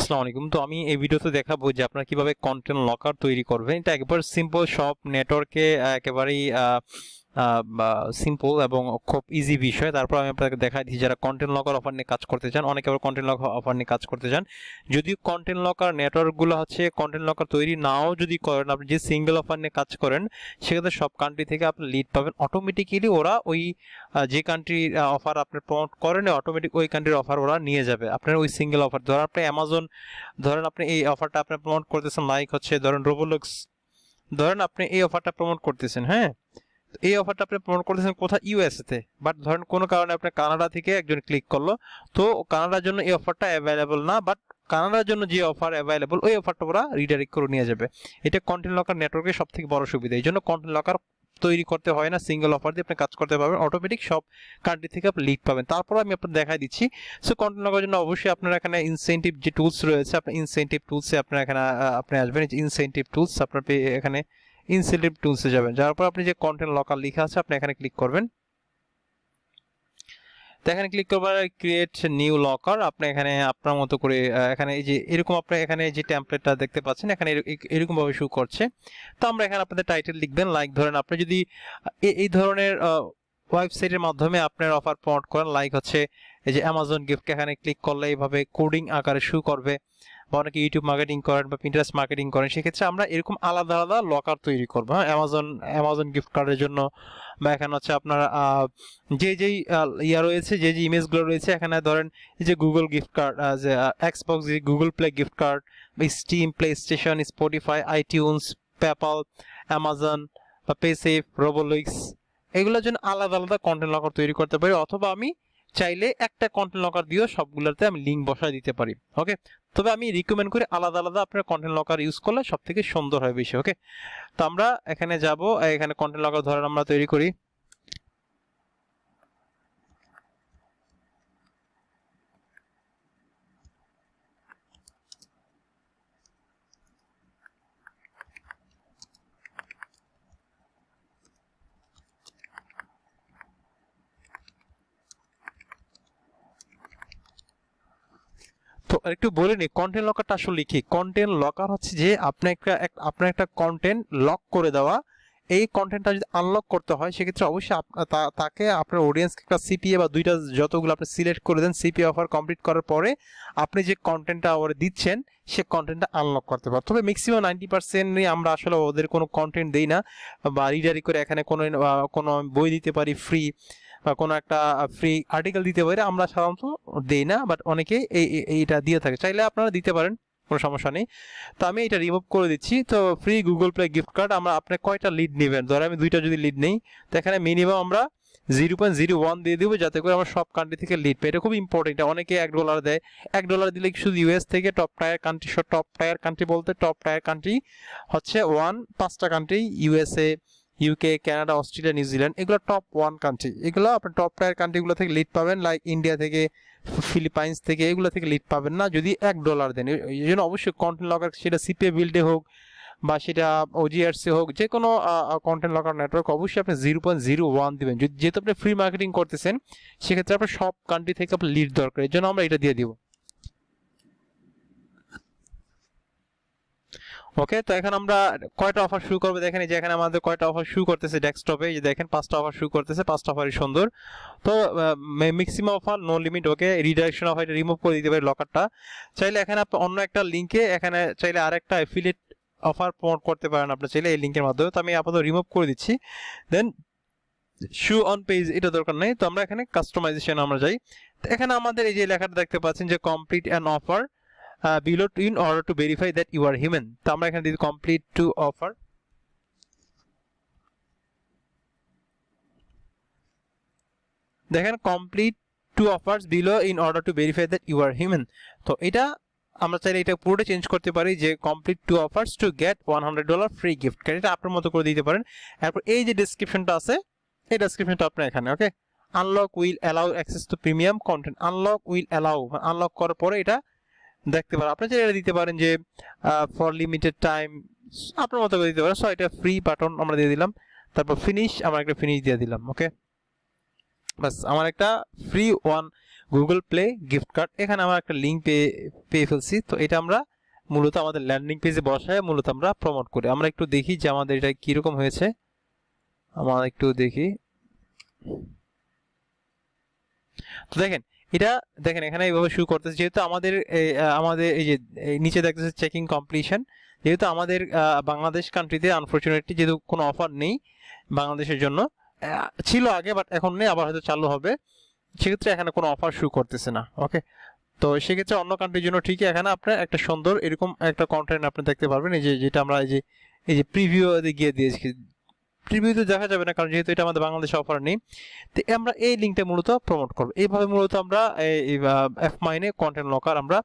আসসালামু আলাইকুম। তো আমি এই ভিডিওতে দেখাবো যে আপনারা কিভাবে কন্টেন্ট লকার তৈরি করবেন। এটা একেবারে সিম্পল, সব নেটওয়ার্কে একেবারেই সিম্পল এবং খুব ইজি বিষয়। তারপর আমি আপনাকে দেখাই দিচ্ছি যারা কন্টেন্ট লকার অফার নিয়ে কাজ করতে চান, অনেকে আবার কন্টেন্ট লকার অফার নিয়ে কাজ করতে চান। যদিও কন্টেন্ট লকার নেটওয়ার্কগুলো হচ্ছে কন্টেন্ট লকার তৈরি নাও যদি করেন, আপনি যে সিঙ্গেল অফার নিয়ে কাজ করেন সেক্ষেত্রে সব কান্ট্রি থেকে আপনি লিড পাবেন অটোমেটিক্যালি। ওরা ওই যে কান্ট্রির অফার আপনি প্রমোট করেন অটোমেটিক ওই কান্ট্রির অফার ওরা নিয়ে যাবে আপনার ওই সিঙ্গেল অফার। ধরেন আপনি অ্যামাজন, ধরেন আপনি এই অফারটা আপনি প্রমোট করতেছেন, লাইক হচ্ছে ধরেন রোবোলক্স, ধরেন আপনি এই অফারটা প্রমোট করতেছেন। হ্যাঁ, এই অফারটা আপনি প্রমোট করতেছেন কোথায়? ইউএসএ তে। বাট ধরেন কোনো কারণে আপনি কানাডা থেকে একজন ক্লিক করলো, তো কানাডার জন্য এই অফারটা অ্যাভেলেবল না, বাট কানাডার জন্য যে অফার অ্যাভেলেবল ওই অফারটা ওরা রিডাইরেক্ট করে নিয়ে যাবে। এটা কন্টেন্ট লকার নেটওয়ার্কের সব থেকে বড় সুবিধা। এই জন্য কন্টেন্ট লকার তৈরি করতে হয় না, সিঙ্গেল অফার দিয়ে আপনি কাজ করতে পারবেন, অটোমেটিক সব কান্ট্রি থেকে আপনি লিড পাবেন। তারপর আমি আপনাদের দেখাই দিচ্ছি। সো কন্টেন্ট লকার জন্য অবশ্যই আপনার এখানে ইনসেন্টিভ যে টুলস রয়েছে, আপনি ইনসেন্টিভ টুলসে আপনার এখানে আপনি আসবেন। ইনসেন্টিভ টুলস আপনার এখানে ইনসেন্টিভ টুলসে যাবেন, যার পর আপনি যে কন্টেন্ট লকার লেখা আছে আপনি এখানে ক্লিক করবেন। তো এখানে ক্লিক করবার ক্রিয়েট নিউ লকার, আপনি এখানে আপনার মতো করে এখানে এই যে এরকম আপনি এখানে যে টেমপ্লেটটা দেখতে পাচ্ছেন এখানে এরকম ভাবে শো করছে। তো আমরা এখানে আপনাদের টাইটেল লিখবেন, লাইক ধরেন আপনি যদি এই ধরনের ওয়েবসাইটের মাধ্যমে আপনার অফার প্রমোট করেন, লাইক হচ্ছে এই যে অ্যামাজন গিফট, এখানে ক্লিক করলে এইভাবে কোডিং আকারে শো করবে, বা অনেকে ইউটিউব মার্কেটিং করেন বা পিন্টারেস্ট মার্কেটিং করেন, সেক্ষেত্রে আমরা এরকম আলাদা আলাদা লকার তৈরি করবো। হ্যাঁ, অ্যামাজন গিফট কার্ডের জন্য, বা এখানে হচ্ছে আপনার যেই ইয়া রয়েছে, যে ইমেজগুলো রয়েছে, এখানে ধরেন এই যে গুগল গিফট কার্ড, যে Xbox, Google Play gift card, steam, play station, Spotify, iTunes, PayPal, Amazon বা পেসেফ, রোবোলক্স, এগুলোর জন্য আলাদা আলাদা কন্টেন্ট লকার তৈরি করতে পারি। অথবা আমি চাইলে একটা কন্টেন্ট লকার দিয়েও সবগুলোতে আমি লিঙ্ক বসায় দিতে পারি। ওকে, তবে আমি রিকমেন্ড করি আলাদা আলাদা আপনার কন্টেন্ট লকার ইউজ করলে সব থেকে সুন্দর হয় বেশি। ওকে, তো আমরা এখানে যাব, এখানে কন্টেন্ট লকার ধরেন আমরা তৈরি করি। তো একটু বলে নি কন্টেন্ট লকারটা আসলে কি। কন্টেন্ট লকার হচ্ছে যে আপনার একটা কন্টেন্ট লক করে দেওয়া। এই কন্টেন্টটা যদি আনলক করতে হয় সেক্ষেত্রে অবশ্যই তাকে আপনার অডিয়েন্সকে একটা সিপিএ বা দুইটা যতগুলো আপনি সিলেক্ট করে দেন, সিপিএ অফার কমপ্লিট করার পরে আপনি যে কন্টেন্টটা ওরা দিচ্ছেন সে কন্টেন্টটা আনলক করতে পারেন। তবে ম্যাক্সিমাম 90% আমরা আসলে ওদের কোনো কন্টেন্ট দেই না, বা রিডাইরেক্ট করে এখানে কোনো বই দিতে পারি ফ্রি, বা কোনো একটা ফ্রি আর্টিকেল দিতে পারি, আমরা সাধারণত দেই না, বাট অনেকে এইটা দিয়ে থাকে, চাইলে আপনারা দিতে পারেন, কোনো সমস্যা নেই। তো আমি এটা রিমুভ করে দিচ্ছি। তো free Google Play gift card, আপনি কয়টা লিড নেবেন, ধরে আমি দুইটা যদি লিড নেই, তো এখানে মিনিমাম আমরা 0.01 দিয়ে দিব, যাতে করে আমরা সব কান্ট্রি থেকে লিড পাই। এটা খুব ইম্পর্টেন্ট। অনেকে $1 দেয়, $1 দিলে শুধু ইউএস থেকে top tyre country, top tyre country বলতে টপ টায়ার কান্ট্রি হচ্ছে 5টা country, USA, UK, Canada, Australia, New Zealand, এগুলো টপ 1 কান্ট্রি। এগুলো আপনি টপ টায়ার কান্ট্রিগুলো থেকে লিড পাবেন, লাইক ইন্ডিয়া থেকে, ফিলিপাইন্স থেকে, এগুলো থেকে লিড পাবেন না যদি $1 দেন। এই জন্য অবশ্যই কন্টেন্ট লকার, সেটা সিপিএ বিল্ডে হোক বা সেটা ওজিআরসি হোক, যে কোনো কন্টেন্ট লকার নেটওয়ার্ক অবশ্যই আপনি 0.01 দিবেন। যেহেতু আপনি ফ্রি মার্কেটিং করতেছেন সেক্ষেত্রে আপনার সব কান্ট্রি থেকে আপনার লিড দরকার, এর জন্য আমরা এটা দিয়ে দিব। ওকে, তো এখন আমরা কয়টা অফার শুরু করবো দেখেন, এই যে এখানে আমাদের কয়টা অফার শুরু করতেছে ডেস্কটপে, এই যে দেখেন 5টা অফার শুরু করতেছে, 5টা অফারই সুন্দর। তো ম্যাক্সিমাম অফার, নো লিমিট। ওকে, রিডাইরেকশন অফার এটা রিমুভ করে দিতে পারি লকারটা। চাইলে এখানে আপনি অন্য একটা লিঙ্কে, এখানে চাইলে আরেকটা অ্যাফিলিয়েট অফার প্রমোট করতে পারেন আপনি চাইলে এই লিঙ্কের মাধ্যমে। তো আমি আপাতত রিমুভ করে দিচ্ছি। দেন শো অন পেজ, এটা দরকার নেই। তো আমরা এখানে কাস্টমাইজেশন আমরা যাই। তো এখানে আমাদের এই যে লেখাটা দেখতে পাচ্ছেন যে complete an offer below in order to verify that you are human। তো আমরা এখানে দিই কমপ্লিট টু অফার। দেখেন complete two offers below in order to verify that you are human. তো এটা আমরা চাইলে এটা পুরোটা চেঞ্জ করতে পারি যে complete two offers to get $100 free gift card, এটা আপনার মতো করে দিতে পারেন। এরপর এই যে ডেসক্রিপশনটা আছে, এই ডেসক্রিপশনটা আপনার এখানে। Okay, unlock will allow access to premium content, unlock will allow, unlock করার পরে এটা দেখতে পারেন। আপনি চাইলে দিতে পারেন যে ফর লিমিটেড টাইম, আপনার মতো করে দিতে পারেন। সো এটা ফ্রি বাটন আমরা দিয়ে দিলাম, তারপর ফিনিশ, আমরা একটা ফিনিশ দিয়ে দিলাম। ওকে, বাস আমার একটা free Google Play gift card. এখানে আমরা একটা লিঙ্ক পেয়ে ফেলছি। তো এটা আমরা মূলত আমাদের ল্যান্ডিং পেজে বসায় মূলত আমরা প্রমোট করি। আমরা একটু দেখি যে আমাদের এটা কিরকম হয়েছে, আমরা একটু দেখি। তো দেখেন এটা দেখেন এখানে এইভাবে শুরু করতেছে, যেহেতু আমাদের এই যে নিচে দেখতেছে চেকিং কমপ্লিশন, যেহেতু আমাদের বাংলাদেশ কান্ট্রিতে আনফরচুনেটলি যেহেতু কোনো অফার নেই বাংলাদেশের জন্য, ছিল আগে বাট এখন নেই, আবার হয়তো চালু হবে, সেক্ষেত্রে এখানে কোনো অফার শুরু করতেছে না। ওকে, তো সেক্ষেত্রে অন্য কান্ট্রির জন্য ঠিকই এখানে আপনার একটা সুন্দর এরকম একটা কন্টেন্ট আপনি দেখতে পারবেন। এই যে যেটা আমরা এই যে প্রিভিউ গিয়ে দিয়েছি, প্রিভিউতে দেখা যাবে না কারণ যেহেতু এটা আমাদের বাংলাদেশে অফার নেই। তো আমরা এই লিঙ্কটা মূলত প্রমোট করব, এইভাবে মূলত আমরা এফ মাইনে কন্টেন্ট লকার আমরা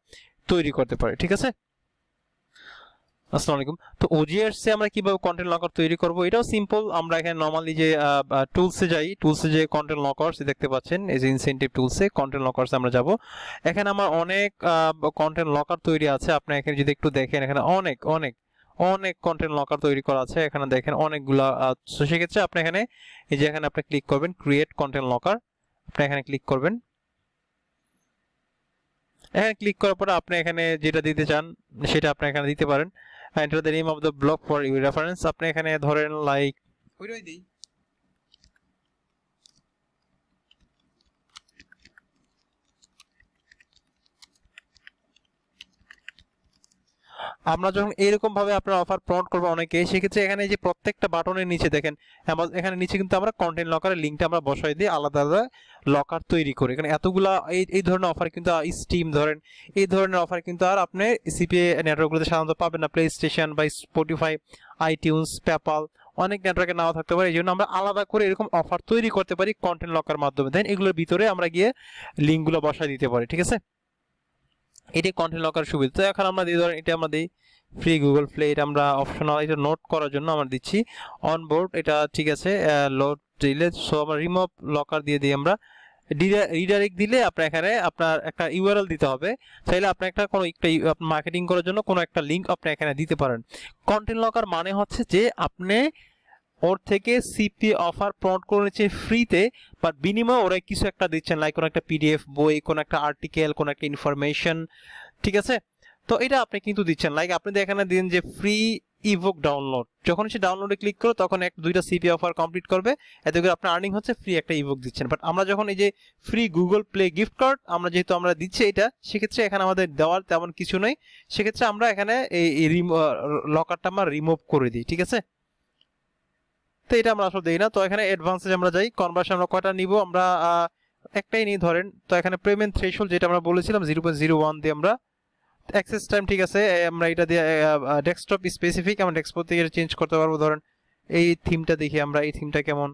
তৈরি করতে পারি। ঠিক আছে, আসসালামু আলাইকুম। তো ওজিআরস এ আমরা কিভাবে কন্টেন্ট লকার তৈরি করব, এটাও সিম্পল। আমরা এখানে নরমালি যে টুলসে যাই, টুলসে যে কন্টেন্ট লকারস দেখতে পাচ্ছেন, এই যে ইনসেন্টিভ টুলসে কন্টেন্ট লকারস আমরা যাব। এখানে আমার অনেক কন্টেন্ট লকার তৈরি আছে। আপনি এখানে যদি একটু দেখেন, এখানে অনেক অনেক অনেক কন্টেন্ট লকার তৈরি করা আছে, এখানে দেখেন অনেকগুলা। তো সেক্ষেত্রে আপনি এখানে এই যে এখানে আপনি ক্লিক করবেন ক্রিয়েট কন্টেন্ট লকার, আপনি এখানে ক্লিক করবেন। এখানে ক্লিক করার পরে আপনি এখানে যেটা দিতে চান সেটা আপনি এখানে দিতে পারেন। enter the name of the block for your reference, আপনি এখানে ধরেন লাইক ওইটাই দেই, আমরা যখন এরকম ভাবে আপনার অফার প্রমোট করবো অনেকে, সেক্ষেত্রে এখানে যে প্রত্যেকটা বাটনের নিচে দেখেন এখানে নিচে কিন্তু আমরা কন্টেন্ট লকারের লিঙ্কটা আমরা বসাই দিই, আলাদা আলাদা লকার তৈরি করে। এখানে এতগুলা এই ধরনের অফার কিন্তু স্টিম ধরেন এই ধরনের অফার কিন্তু আর আপনি সিপিএ নেটওয়ার্কগুলোতে সাধারণত পাবেন না, প্লে স্টেশন বা স্পটিফাই, আইটিউনস, পেপাল, অনেক নেটওয়ার্কে নাও থাকতে পারে। এই জন্য আমরা আলাদা করে এরকম অফার তৈরি করতে পারি কন্টেন্ট লকার মাধ্যমে, দেন এগুলোর ভিতরে আমরা গিয়ে লিঙ্কগুলো বসাই দিতে পারি। ঠিক আছে, এটি কন্টেন্ট লকার সুবিধা। তো এখন আমরা দিয়ে ধরেন এটা আমরা দিই ফ্রি গুগল প্লে, এটা আমরা অপশনাল, এটা নোট করার জন্য আমরা দিচ্ছি অনবোর্ড, এটা ঠিক আছে লোড দিলে। সো আমরা রিমুভ লকার দিয়ে দিই আমরা। রিডাইরেক্ট দিলে আপনার এখানে আপনার একটা ইউআরএল দিতে হবে, চাইলে আপনি একটা কোনো একটা মার্কেটিং করার জন্য কোনো একটা লিঙ্ক আপনি এখানে দিতে পারেন। কন্টেন্ট লকার মানে হচ্ছে যে আপনি ওর থেকে সিপি অফার প্রমোট করে নিচ্ছে ফ্রিতে, বাট বিনিময়ে ওরা কিছু একটা দিচ্ছেন, লাইক কোনো একটা পিডিএফ বই, কোনো একটা আর্টিকেল, কোনো একটা ইনফরমেশন। ঠিক আছে, তো এটা আপনি কিন্তু দিচ্ছেন, লাইক আপনি এখানে দিন যে ফ্রি ইবুক ডাউনলোড, যখন সে ডাউনলোডে ক্লিক করো তখন দুইটা সিপি অফার কমপ্লিট করবে, এতে করে আপনার আর্নিং হচ্ছে, ফ্রি একটা ইবুক দিচ্ছেন। বাট আমরা যখন এই যে free Google Play gift card আমরা যেহেতু আমরা দিচ্ছি এটা, সেক্ষেত্রে এখানে আমাদের দেওয়ার তেমন কিছু নেই, সেক্ষেত্রে আমরা এখানে এই লকারটা আমরা রিমুভ করে দিই। ঠিক আছে, তো এটা আমরা আসলে দেই না। তো এখানে অ্যাডভান্সে আমরা যাই, কনভার্সন আমরা কয়টা নিব, আমরা একটাই নিই ধরেন। তো এখানে পেমেন্ট থ্রেশহোল্ড যেটা আমরা বলেছিলাম 0.01 দিয়ে আমরা, অ্যাক্সেস টাইম ঠিক আছে আমরা এটা দিয়ে ডেস্কটপ স্পেসিফিক আমরা ডেস্কটপ থেকে চেঞ্জ করতে পারবো। ধরেন এই থিমটা দেখি আমরা, এই থিমটা কেমন,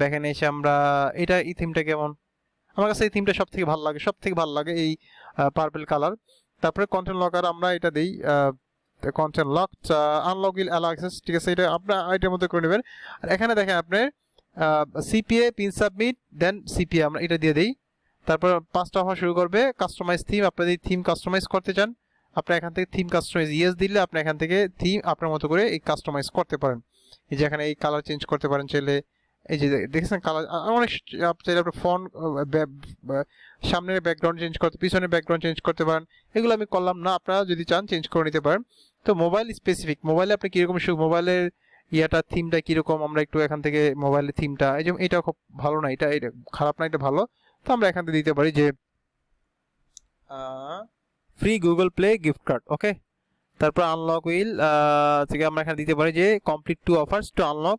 দেখেন এসে আমরা এটা এই থিমটা কেমন, আমার কাছে এই থিমটা সব থেকে ভালো লাগে, সব থেকে ভালো লাগে এই পার্পল কালার। তারপরে কন্টেন্ট লকার আমরা এটা দিই content lock unlock will allow access, ঠিক আছে, এটা আপনার এটার মধ্যে করে নেবেন। আর এখানে দেখেন আপনার সিপিএ পিন সাবমিট, দেন সিপিএ আমরা এটা দিয়ে দিই। তারপর 5টা অফার শুরু করবে। কাস্টমাইজ থিম, আপনি যদি থিম কাস্টমাইজ করতে চান আপনি এখান থেকে থিম কাস্টমাইজ ইয়েস দিলে আপনি এখান থেকে থিম আপনার মতো করে এই কাস্টমাইজ করতে পারেন। এই যে এখানে এই কালার চেঞ্জ করতে পারেন চাইলে, এই যে দেখেছেন কালার অনেক চাইলে আপনি ফন্ট, সামনের ব্যাকগ্রাউন্ড চেঞ্জ করতে, পিছনের ব্যাকগ্রাউন্ড চেঞ্জ করতে পারেন। এগুলো আমি করলাম না, আপনারা যদি চান চেঞ্জ করে নিতে পারেন। তো মোবাইল স্পেসিফিক, মোবাইলে আপনি কীরকম মোবাইলের ইয়াটা থিমটা কীরকম, আমরা একটু এখান থেকে মোবাইলের থিমটা, এই যে এটা খুব ভালো না, এটা খারাপ না, এটা ভালো, তো আমরা এখান থেকে দিতে পারি যে free Google Play gift card. Okay, তারপর আনলক উইল থেকে আমরা এখানে দিতে পারি যে complete 2 offers to unlock.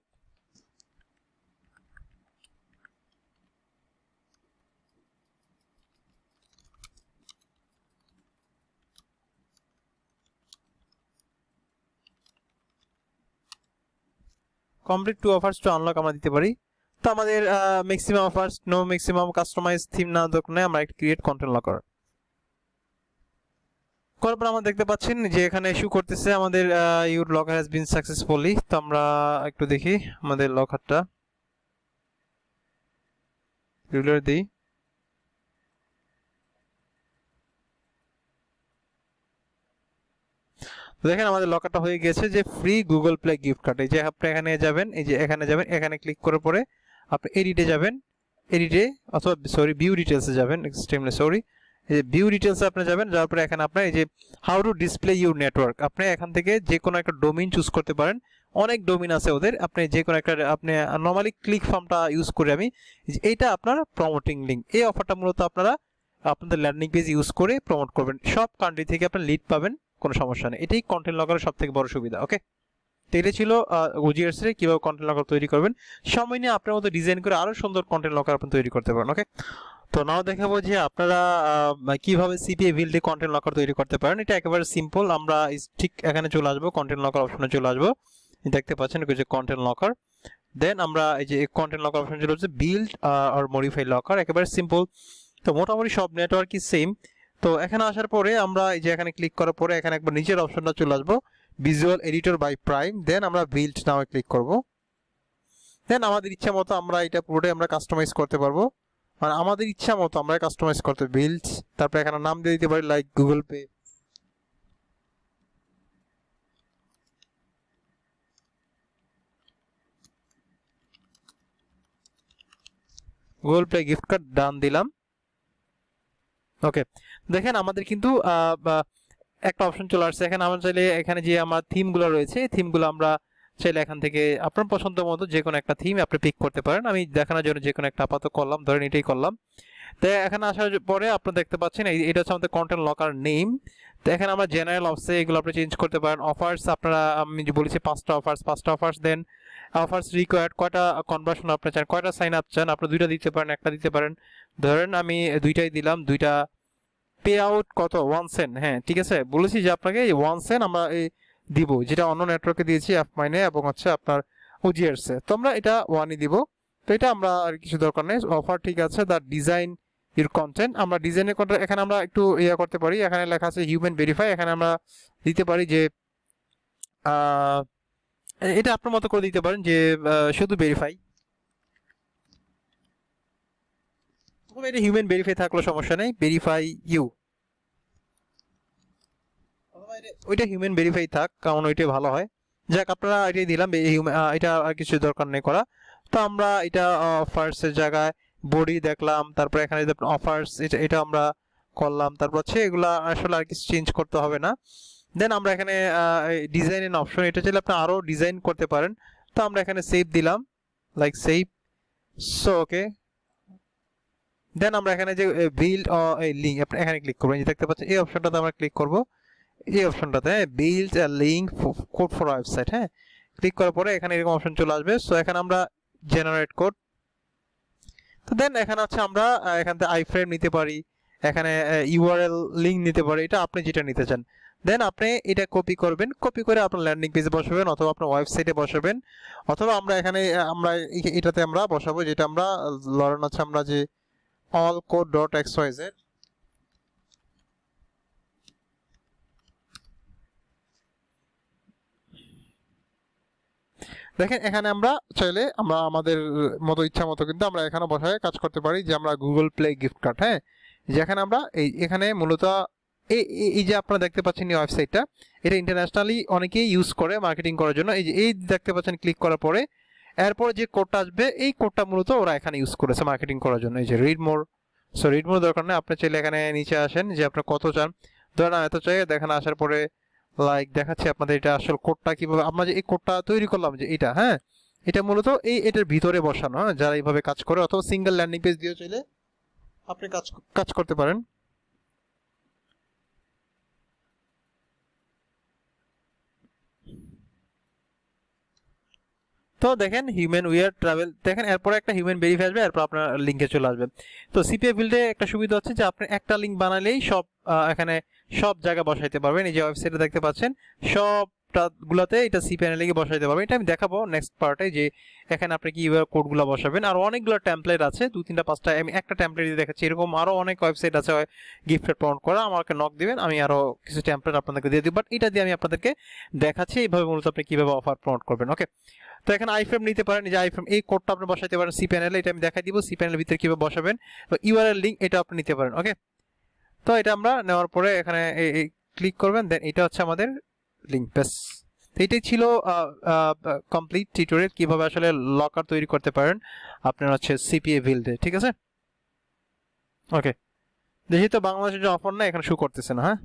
Complete 2 offers to unlock আমরা দিতে পারি। তো আমাদের maximum offers, no maximum customize theme না দরকার নেই, আমরা একটা ক্রিয়েট কন্টেন্ট লকার করার পর আমরা দেখতে পাচ্ছেন যে এখানে ইস্যু করতেছে আমাদের your locker has been successfully. তো আমরা একটু দেখি আমাদের লকারটা রেগুলার দিই। দেখেন আমাদের লকারটা হয়ে গেছে যে free Google Play gift card. এই যে আপনি এখানে যাবেন, এই যে এখানে যাবেন, এখানে ক্লিক করার পরে আপনি এডিটে যাবেন, এডিটে অথবা সরি ভিউ ডিটেলসে যাবেন, এক্সট্রিমলি সরি, এই যে ভিউ ডিটেলসে আপনি যাবেন, যাওয়ার পরে এখানে আপনার এই যে how to display your network, আপনি এখান থেকে যে কোনো একটা ডোমেইন চুজ করতে পারেন। অনেক ডোমেইন আছে ওদের, আপনি যে কোনো একটা, আপনি নর্মালি ক্লিক ফার্মটা ইউজ করি আমি, এইটা আপনার প্রমোটিং লিঙ্ক। এই অফারটা মূলত আপনারা আপনাদের ল্যান্ডিং পেজ ইউজ করে প্রমোট করবেন, সব কান্ট্রি থেকে আপনার লিড পাবেন, কোনো সমস্যা নেই। এটাই কন্টেন্ট লকারের সব থেকে বড় সুবিধা। ওকে, তো এটা ছিল ওজিআরস এর কিভাবে কন্টেন্ট লকার তৈরি করবেন। সময় নিয়ে আপনার মতো ডিজাইন করে আরো সুন্দর কন্টেন্ট লকার আপনি তৈরি করতে পারেন। ওকে, তো নাও দেখাবো যে আপনারা কিভাবে সিপিএ বিল্ডে কন্টেন্ট লকার তৈরি করতে পারেন। এটা একেবারে সিম্পল। আমরা ঠিক এখানে চলে আসবো, কন্টেন্ট লকার অপশনে চলে আসবো, দেখতে পাচ্ছেন যে কন্টেন্ট লকার। দেন আমরা এই যে কন্টেন্ট লকার অপশন চলে আসছে বিল্ড আর মডিফাই লকার, একেবারে সিম্পল। তো মোটামুটি সব নেটওয়ার্কই সেম। তো এখানে আসার পরে আমরা এই যে এখানে ক্লিক করার পরে এখানে একবার নিচের অপশনটা চলে আসবো, ভিজুয়াল এডিটর বাই প্রাইম। দেন আমরা বিল্ড নামে ক্লিক করব। দেন আমাদের ইচ্ছা মতো আমরা এটা পুরোটাই আমরা কাস্টমাইজ করতে পারবো, মানে আমাদের ইচ্ছা মতো আমরা কাস্টমাইজ করতে বিল্ড। তারপর এখানে নাম দিয়ে দিতে পারি like Google Pay, Google Pay gift card, done দিলাম। ওকে, দেখেন আমাদের কিন্তু একটা অপশন চলে আসছে। এখানে আমরা চাইলে এখানে যে আমার থিমগুলো রয়েছে, থিমগুলো আমরা চাইলে এখান থেকে আপনার পছন্দ মতো যে কোনো একটা থিম আপনি পিক করতে পারেন। আমি দেখানোর জন্য যে কোনো একটা আপাতত করলাম, ধরেন এটাই করলাম। তো এখানে আসার পরে আপনারা দেখতে পাচ্ছেন এটা হচ্ছে আমাদের কন্টেন্ট লকার নেম। তো এখানে আমরা জেনারেল অফসে এগুলো আপনি চেঞ্জ করতে পারেন। অফার্স আপনারা, আমি যে বলেছি 5টা অফার্স। দেন অফার্স রিকোয়ার্ড, কয়টা কনভার্সন আপনি চান, কয়টা সাইন আপ চান, আপনি 2টা দিতে পারেন, একটা দিতে পারেন। ধরেন আমি 2টাই দিলাম, 2টা। পে আউট কত, 1 সেন্ট। হ্যাঁ ঠিক আছে, বলেছি যে আপনাকে 1 সেন্ট আমরা দিব, যেটা অন্য নেটওয়ার্কে দিয়েছি অ্যাপ মাইনে এবং হচ্ছে আপনার ওজিআরস এ। তো আমরা এটা 1ই দিব। তো এটা আমরা আর কিছু দরকার নেই। অফার ঠিক আছে। দ্য ডিজাইন ইউর কন্টেন্ট, আমরা ডিজাইনের কন্টেন্ট এখানে আমরা একটু ইয়া করতে পারি। এখানে লেখা আছে হিউম্যান ভেরিফাই, এখানে আমরা দিতে পারি যে এটা আপনার মতো করে দিতে পারেন যে শুধু ভেরিফাই, এটা হিউম্যান ভেরিফাই থাকলে সমস্যা নেই, ভেরিফাই ইউ, ওইটা হিউম্যান ভেরিফাই থাক, কারণ ওইটাই ভালো হয়। যাক, আপনারা এটাই দিলাম, এটা আর কিছু দরকার নেই করা। তো আমরা এটা অফার্সের জায়গায় বডি দেখলাম, তারপর এখানে অফার্স এটা আমরা করলাম, তারপর হচ্ছে এগুলা আসলে আর কিছু চেঞ্জ করতে হবে না। দেন আমরা এখানে ডিজাইনের অপশন, এটা চাইলে আপনি আরো ডিজাইন করতে পারেন। তো আমরা এখানে সেভ দিলাম, লাইক সেভ। সো ওকে, দেন আমরা এখানে যে বিল্ড লিঙ্ক, আপনি এখানে ক্লিক করবেন, দেখতে পাচ্ছেন এই অপশনটাতে আমরা ক্লিক করব, এই অপশনটাতে build a link code for website. হ্যাঁ, ক্লিক করার পরে এখানে এরকম অপশন চলে আসবে। সো এখানে আমরা জেনারেট কোড। তো দেন এখানে হচ্ছে আমরা এখান থেকে আই ফ্রেম নিতে পারি, এখানে ইউআরএল লিঙ্ক নিতে পারি, এটা আপনি যেটা নিতে চান। দেন আপনি এটা কপি করবেন, কপি করে আপনার ল্যান্ডিং পেজে বসাবেন অথবা আপনার ওয়েবসাইটে বসাবেন, অথবা আমরা এখানে আমরা এটাতে আমরা বসাবো, যেটা আমরা লরেন হচ্ছে আমরা যে allcode.xyz। দেখেন এখানে আমরা চাইলে আমরা আমাদের মতো ইচ্ছা মতো কিন্তু আমরা এখানে বসায় কাজ করতে পারি, যে আমরা গুগল প্লে গিফট কার্ড। হ্যাঁ, যেখানে আমরা এখানে মূলত এই যে আপনারা দেখতে পাচ্ছেন এই ওয়েবসাইটটা, এটা ইন্টারন্যাশনালি অনেকেই ইউজ করে মার্কেটিং করার জন্য। এই দেখতে পাচ্ছেন, ক্লিক করার পরে এরপর যে কোডটা আসবে, এই কোডটা মূলত ওরা এখানে ইউজ করেছে মার্কেটিং করার জন্য। এই যে read more, so read more দরকার নেই, আপনি চাইলে এখানে নিচে আসেন যে আপনি কত চান। ধরেন এত চাই, দেখেন আসার পরে লাইক দেখাচ্ছি আপনাদের এটা আসল কোডটা কিভাবে আমরা যে এই কোডটা তৈরি করলাম, যে এটা, হ্যাঁ এটা মূলত এটার ভিতরে বসানো। হ্যাঁ, যারা এইভাবে কাজ করে, অথবা সিঙ্গেল ল্যান্ডিং পেজ দিয়ে চাইলে আপনি কাজ করতে পারেন। তো দেখেন হিউম্যান উইয়ার ট্রাভেল, দেখেন এরপরে একটা হিউম্যান ভেরিফাই আসবে, এরপর আপনার লিঙ্কে চলে আসবে। তো সিপিএ বিল্ডে একটা সুবিধা হচ্ছে যে আপনি একটা লিঙ্ক বানালেই সব এখানে সব জায়গায় বসাইতে পারবেন। এই যে ওয়েবসাইটে দেখতে পাচ্ছেন সবটা গুলাতে এটা সিপিএ লিঙ্কে বসাইতে পারবেন। এটা আমি দেখাবো নেক্সট পার্টে, যে এখানে আপনি কিভাবে কোডগুলো বসাবেন। আর অনেকগুলো টেমপ্লেট আছে, 2-3টা 5টা, আমি একটা টেমপ্লেট দিয়ে দেখাচ্ছি। এরকম আরো অনেক ওয়েবসাইট আছে গিফটেড প্রমোট করা, আমাকে নক দিবেন, আমি আরো কিছু টেমপ্লেট আপনাদেরকে দিয়ে দিব। বাট এটা দিয়ে আমি আপনাদেরকে দেখাচ্ছি এইভাবে মূলত আপনি কিভাবে অফার প্রমোট করবেন। ওকে, তো এখানে আইফ্রেম নিতে পারেন, যে আইফ্রেম এই কোডটা আপনি বসাইতে পারেন সি প্যানেলে, এটা আমি দেখাই দিব সি প্যানেলের ভিতরে কিভাবে বসাবেন। তো ইউআরএল লিংক এটা আপনি নিতে পারেন। ওকে, তো এটা আমরা নেওয়ার পরে এখানে ক্লিক করবেন, দেন এটা হচ্ছে আমাদের লিংক। বেস, তো এটাই ছিল কমপ্লিট টিউটোরিয়াল কিভাবে আসলে লকার তৈরি করতে পারেন আপনার হচ্ছে সিপিএ বিল্ডে। ঠিক আছে, ওকে। দেখি তো বাংলাদেশের যে অফার না এখানে শো করতেছে না। হ্যাঁ,